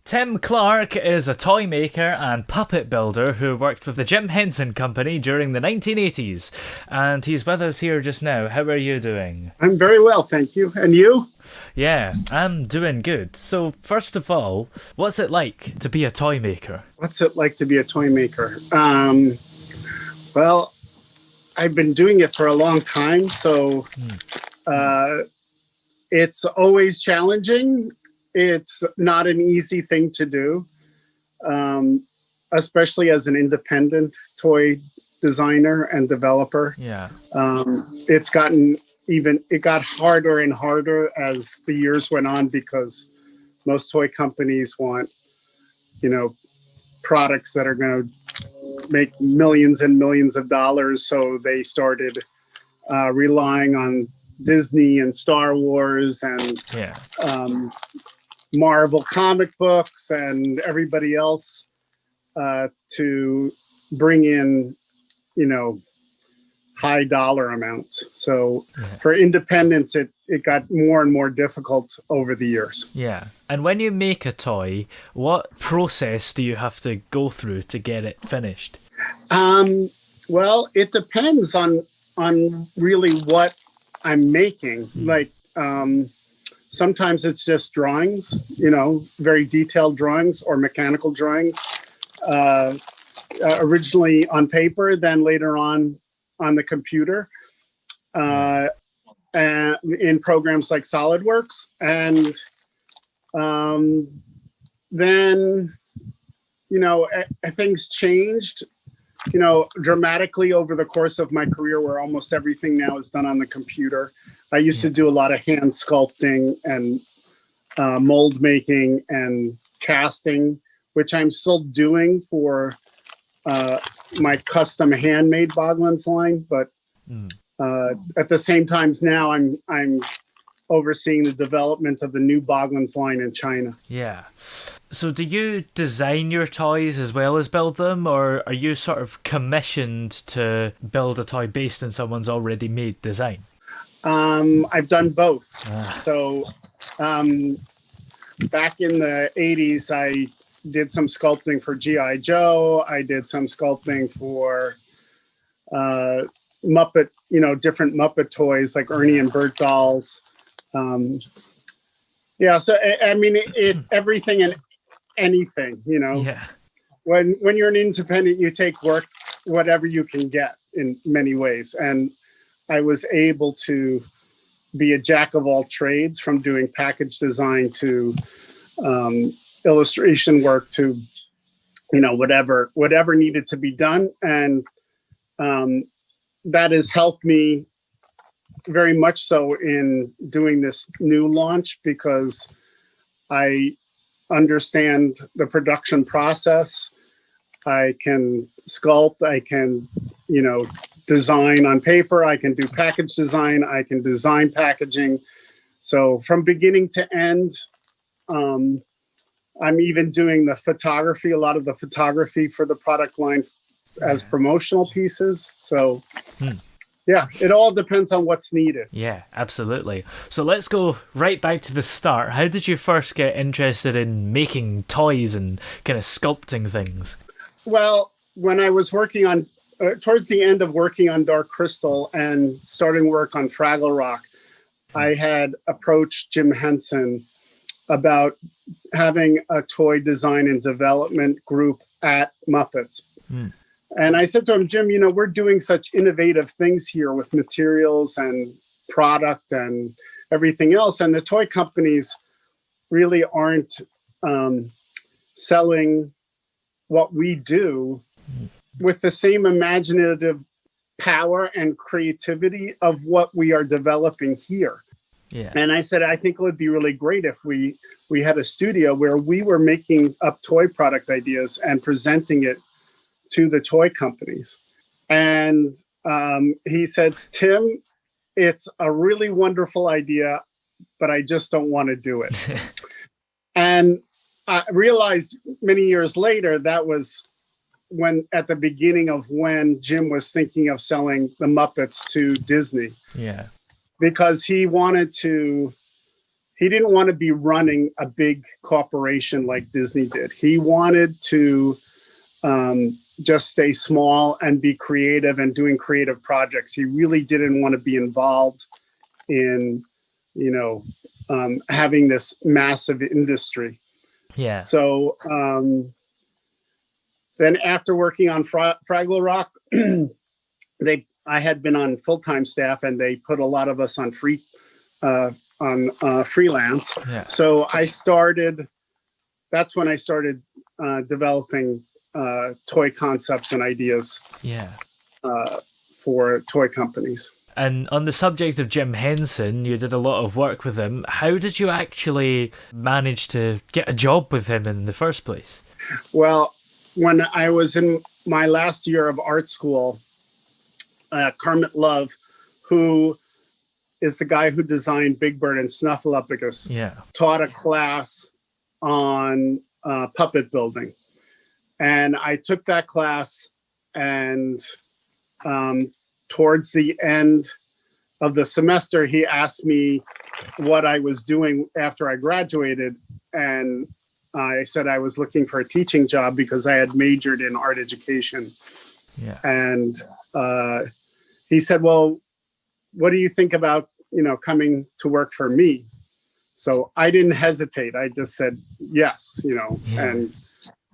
Tim Clarke is a toy maker and puppet builder who worked with the Jim Henson Company during the 1980s. And he's with us here just now. How are you doing? I'm very well, thank you. And you? Yeah, I'm doing good. So, first of all, what's it like to be a toy maker? What's it like to be a toy maker? Well, I've been doing it for a long time, so it's always challenging. It's not an easy thing to do, especially as an independent toy designer and developer. Yeah. It got harder and harder as the years went on because most toy companies want, products that are going to make millions and millions of dollars. So they started relying on Disney and Star Wars and Marvel comic books and everybody else to bring in, high dollar amounts. So for independents, it got more and more difficult over the years. Yeah. And when you make a toy, what process do you have to go through to get it finished? Well, it depends on really what I'm making. Like, sometimes it's just drawings, very detailed drawings or mechanical drawings, originally on paper, then later on the computer, and in programs like SolidWorks. And then, things changed, dramatically over the course of my career, where almost everything now is done on the computer. I used to do a lot of hand sculpting and mold making and casting, which I'm still doing for my custom handmade Boglins line. But at the same time now I'm overseeing the development of the new Boglins line in China. Yeah. So do you design your toys as well as build them, or are you sort of commissioned to build a toy based on someone's already made design? I've done both. So back in the 80s, I did some sculpting for G.I. Joe. I did some sculpting for Muppet, different Muppet toys like Ernie and Bert dolls. So I mean, everything and anything, Yeah. When you're an independent, you take work, whatever you can get in many ways. And I was able to be a jack of all trades, from doing package design to illustration work to, whatever needed to be done. And that has helped me very much so in doing this new launch, because I understand the production process. I can sculpt, I can, design on paper, I can do package design, I can design packaging. So from beginning to end, I'm even doing the photography, a lot of the photography for the product line as promotional pieces. So yeah, it all depends on what's needed. Yeah, absolutely. So let's go right back to the start. How did you first get interested in making toys and kind of sculpting things? Well, when I was working on, towards the end of working on Dark Crystal and starting work on Fraggle Rock, I had approached Jim Henson about having a toy design and development group at Muppets. And I said to him, Jim, we're doing such innovative things here with materials and product and everything else. And the toy companies really aren't selling what we do with the same imaginative power and creativity of what we are developing here. Yeah. And I said, I think it would be really great if we had a studio where we were making up toy product ideas and presenting it to the toy companies. And he said, Tim, it's a really wonderful idea, but I just don't want to do it. And I realized many years later that was at the beginning of when Jim was thinking of selling the Muppets to Disney. Yeah. Because he wanted to he didn't want to be running a big corporation like Disney did. He wanted to just stay small and be creative and doing creative projects. He really didn't want to be involved in, having this massive industry. Yeah. So then after working on Fraggle Rock, I had been on full-time staff, and they put a lot of us on freelance. Yeah. So that's when I started developing toy concepts and ideas. Yeah. For toy companies. And on the subject of Jim Henson, you did a lot of work with him. How did you actually manage to get a job with him in the first place? Well, when I was in my last year of art school, Kermit Love, who is the guy who designed Big Bird and Snuffleupagus, taught a class on puppet building. And I took that class, and towards the end of the semester, he asked me what I was doing after I graduated. And I said I was looking for a teaching job because I had majored in art education. Yeah. And he said, well, what do you think about, coming to work for me? So I didn't hesitate. I just said yes, and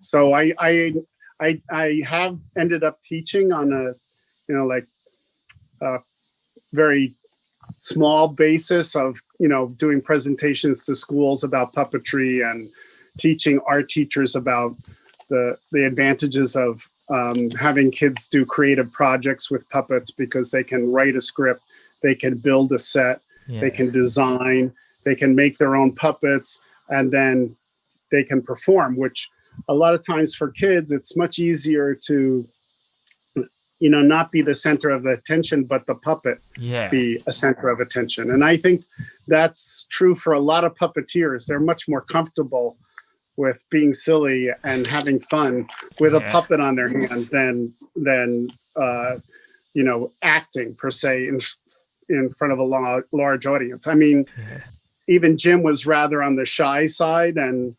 so I have ended up teaching on a very small basis of, doing presentations to schools about puppetry and teaching art teachers about the advantages of having kids do creative projects with puppets, because they can write a script, they can build a set, they can design, they can make their own puppets, and then they can perform, which a lot of times for kids, it's much easier to, not be the center of attention, but the puppet be a center of attention. And I think that's true for a lot of puppeteers. They're much more comfortable with being silly and having fun with a puppet on their hand than acting per se in front of a large audience. I mean, even Jim was rather on the shy side, and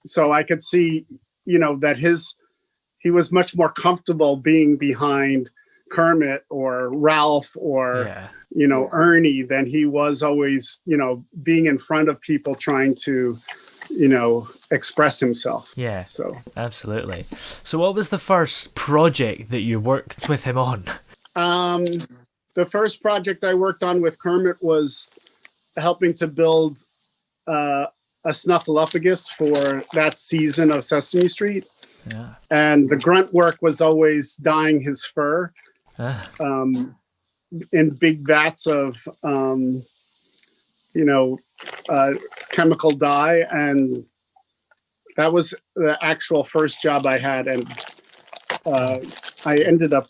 so I could see, that he was much more comfortable being behind Kermit or Ralph or Ernie than he was always, being in front of people trying to, express himself. Yeah. So absolutely. So what was the first project that you worked with him on? The first project I worked on with Kermit was helping to build a Snuffleupagus for that season of Sesame Street. Yeah. And the grunt work was always dyeing his fur in big vats of, chemical dye. And that was the actual first job I had. And I ended up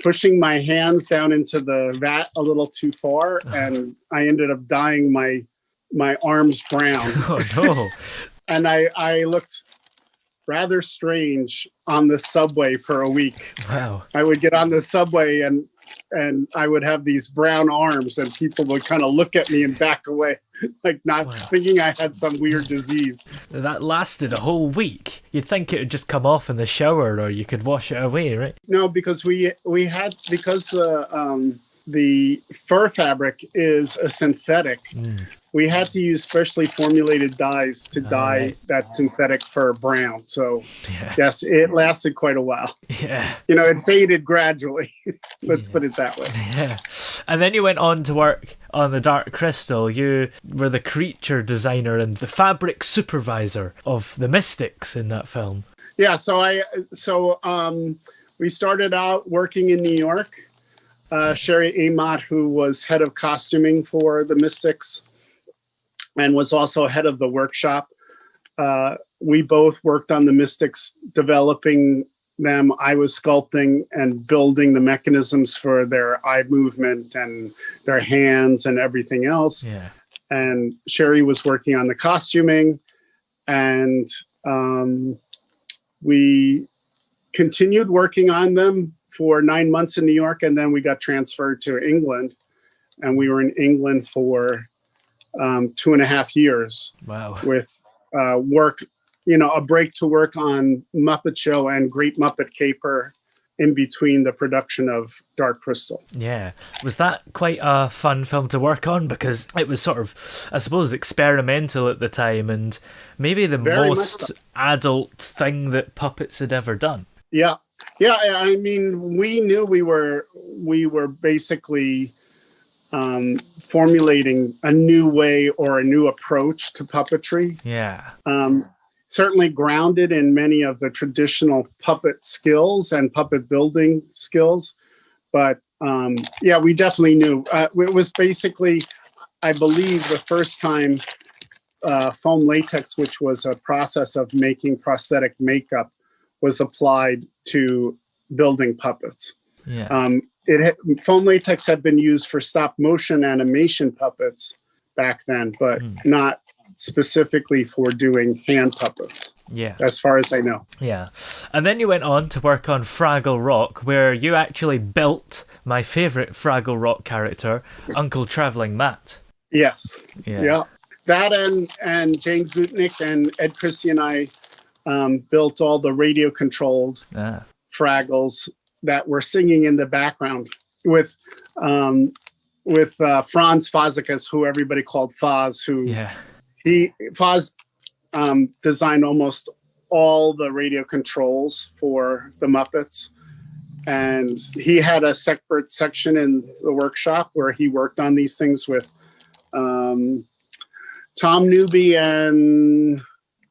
pushing my hands down into the vat a little too far. And I ended up dyeing my arms brown. Oh, no. And I looked rather strange on the subway for a week. Wow. I would get on the subway and I would have these brown arms, and people would kind of look at me and back away, like not thinking I had some weird disease. That lasted a whole week. You'd think it would just come off in the shower, or you could wash it away, right? No, because because the fur fabric is a synthetic. We had to use specially formulated dyes to dye that synthetic fur brown. So, yes, it lasted quite a while. Yeah. It faded gradually. Let's put it that way. Yeah. And then you went on to work on the Dark Crystal. You were the creature designer and the fabric supervisor of the Mystics in that film. Yeah. So we started out working in New York. Sherry Amott, who was head of costuming for the Mystics and was also head of the workshop. We both worked on the Mystics, developing them. I was sculpting and building the mechanisms for their eye movement and their hands and everything else. Yeah. And Sherry was working on the costuming. And we continued working on them for 9 months in New York, and then we got transferred to England. and we were in England for 2.5 years. Wow. With work, a break to work on Muppet Show and Great Muppet Caper in between the production of Dark Crystal. Yeah. Was that quite a fun film to work on? Because it was sort of, I suppose, experimental at the time and maybe the Very most adult thing that puppets had ever done. Yeah. Yeah. I mean, we knew we were basically formulating a new way or a new approach to puppetry. Yeah. Certainly grounded in many of the traditional puppet skills and puppet building skills. But we definitely knew. It was basically, I believe, the first time foam latex, which was a process of making prosthetic makeup, was applied to building puppets. Yeah. Foam latex had been used for stop motion animation puppets back then, but not specifically for doing hand puppets. Yeah. As far as I know. Yeah. And then you went on to work on Fraggle Rock, where you actually built my favourite Fraggle Rock character, Uncle Travelling Matt. Yes. Yeah. That and Jane Gutnick and Ed Christie and I built all the radio controlled Fraggles that were singing in the background with Franz Fazekas, who everybody called Foz, who Foz designed almost all the radio controls for the Muppets. And he had a separate section in the workshop where he worked on these things with Tom Newby and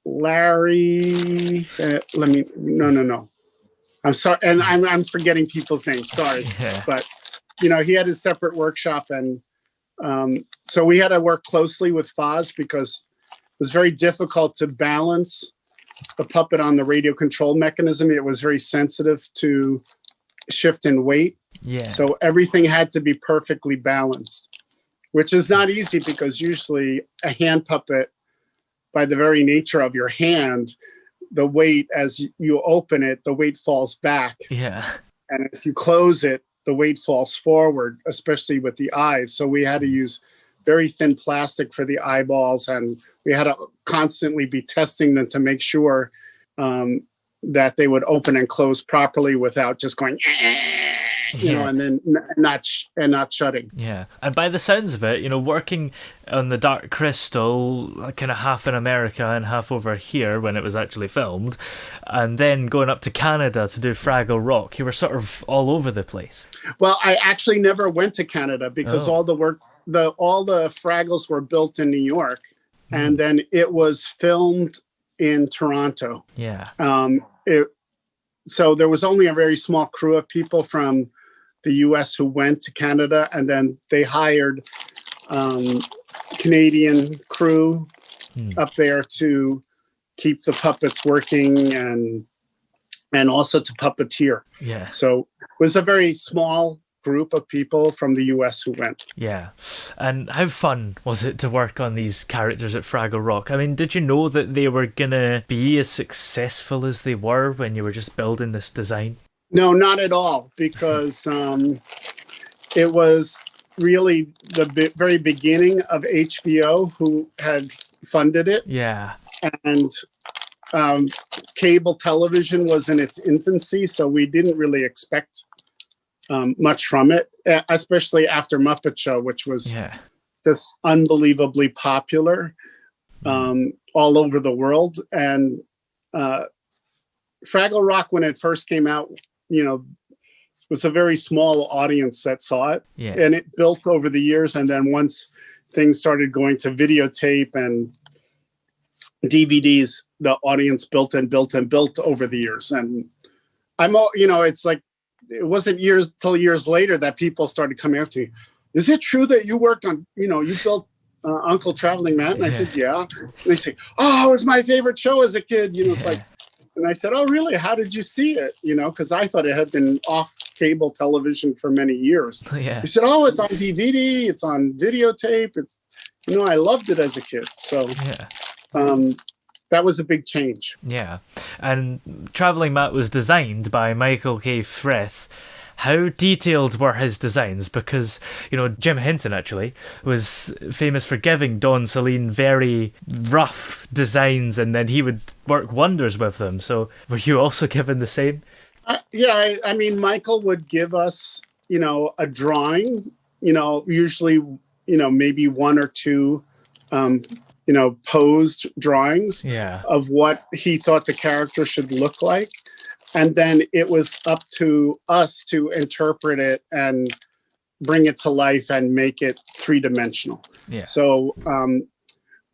Larry. No. I'm sorry. And I'm forgetting people's names. Sorry. Yeah. But, he had his separate workshop. And so we had to work closely with Foz because it was very difficult to balance the puppet on the radio control mechanism. It was very sensitive to shift in weight. Yeah. So everything had to be perfectly balanced, which is not easy because usually a hand puppet, by the very nature of your hand, the weight, as you open it, the weight falls back. Yeah. And as you close it, the weight falls forward, especially with the eyes. So we had to use very thin plastic for the eyeballs, and we had to constantly be testing them to make sure that they would open and close properly without just going, and then not shutting. Yeah, and by the sounds of it, working on the Dark Crystal, kind of half in America and half over here when it was actually filmed, and then going up to Canada to do Fraggle Rock, you were sort of all over the place. Well, I actually never went to Canada because all the Fraggles were built in New York, and then it was filmed in Toronto. Yeah. So there was only a very small crew of people from the US who went to Canada, and then they hired Canadian crew up there to keep the puppets working and also to puppeteer. Yeah. So it was a very small group of people from the US who went. Yeah. And how fun was it to work on these characters at Fraggle Rock? I mean, did you know that they were going to be as successful as they were when you were just building this design? No, not at all, because it was really the very beginning of HBO who had funded it. Yeah. And cable television was in its infancy, so we didn't really expect much from it, especially after Muppet Show, which was just unbelievably popular all over the world. And Fraggle Rock, when it first came out, was a very small audience that saw it. Yeah. And it built over the years. And then once things started going to videotape and DVDs, the audience built and built and built over the years. And it's like, it wasn't till years later that people started coming up to me. Is it true that you worked on, you built Uncle Traveling Matt? And I said, yeah. And they say, oh, it was my favorite show as a kid. It's like, and I said, oh, really? How did you see it? Because I thought it had been off cable television for many years. Yeah. He said, oh, it's on DVD. It's on videotape. It's, I loved it as a kid. So that was a big change. Yeah. And Traveling Matt was designed by Michael K. Frith. How detailed were his designs? Because, Jim Henson actually was famous for giving Don Celine very rough designs, and then he would work wonders with them. So were you also given the same? I mean, Michael would give us, a drawing, usually, maybe one or two, posed drawings of what he thought the character should look like. And then it was up to us to interpret it and bring it to life and make it three-dimensional. Yeah. So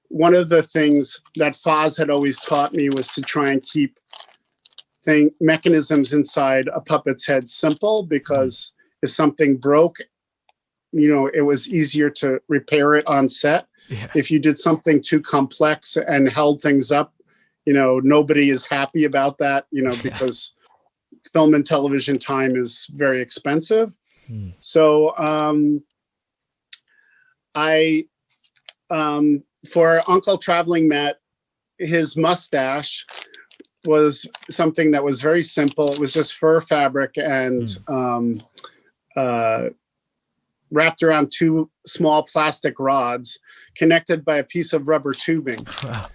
one of the things that Foz had always taught me was to try and keep mechanisms inside a puppet's head simple, because if something broke, it was easier to repair it on set. Yeah. If you did something too complex and held things up, nobody is happy about that, because film and television time is very expensive. So for Uncle Traveling Matt, his mustache was something that was very simple. It was just fur fabric and wrapped around two small plastic rods connected by a piece of rubber tubing. Wow.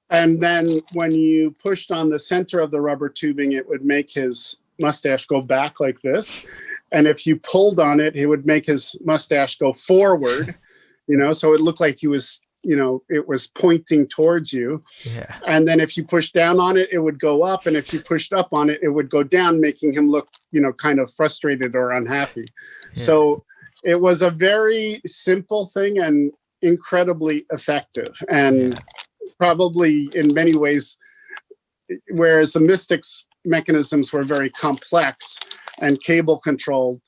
And then when you pushed on the center of the rubber tubing, it would make his mustache go back like this. And if you pulled on it, it would make his mustache go forward, so it looked like he was, it was pointing towards you. Yeah. And then if you pushed down on it, it would go up. And if you pushed up on it, it would go down, making him look, kind of frustrated or unhappy. Yeah. So it was a very simple thing and incredibly effective. And probably in many ways, whereas the Mystics mechanisms were very complex and cable controlled,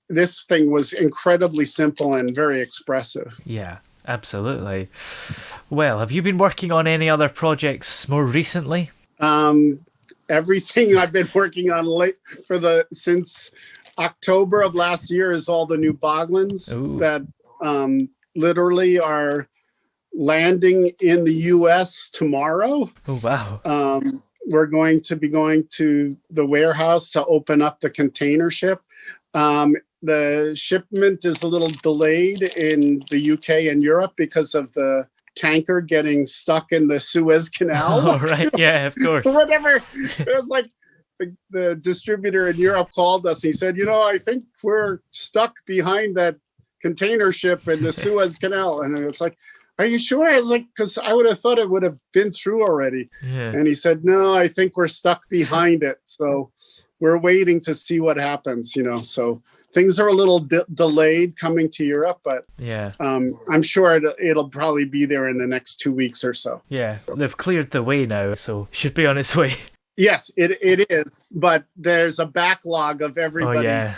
this thing was incredibly simple and very expressive. Yeah, absolutely. Well, have you been working on any other projects more recently? Everything I've been working on since October of last year is all the new Boglins that literally are landing in the US tomorrow. Oh, wow. We're going to be going to the warehouse to open up the container ship. The shipment is a little delayed in the UK and Europe because of the tanker getting stuck in the Suez Canal. Oh, right. Yeah, of course. Whatever. It was like the distributor in Europe called us. And he said, I think we're stuck behind that container ship in the Suez Canal. And it's like, are you sure? I was like, because I would have thought it would have been through already. Yeah. And he said, no, I think we're stuck behind it. So we're waiting to see what happens, So things are a little delayed coming to Europe, but I'm sure it'll probably be there in the next 2 weeks or so. Yeah, they've cleared the way now, so it should be on its way. Yes, it is. But there's a backlog of everybody,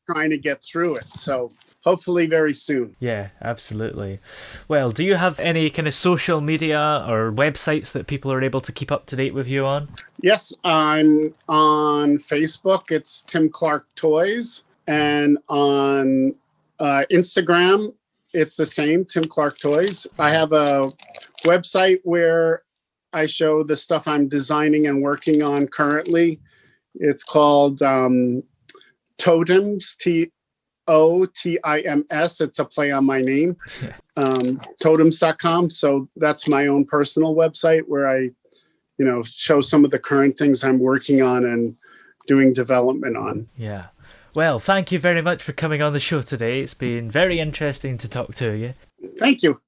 trying to get through it. So hopefully very soon. Yeah, absolutely. Well, do you have any kind of social media or websites that people are able to keep up to date with you on? Yes, I'm on Facebook. It's Tim Clarke Toys. And on Instagram, it's the same, Tim Clarke Toys. I have a website where I show the stuff I'm designing and working on currently. It's called TOTIMS, TOTIMS. It's a play on my name, totims.com. So that's my own personal website where I, show some of the current things I'm working on and doing development on. Yeah. Well, thank you very much for coming on the show today. It's been very interesting to talk to you. Thank you.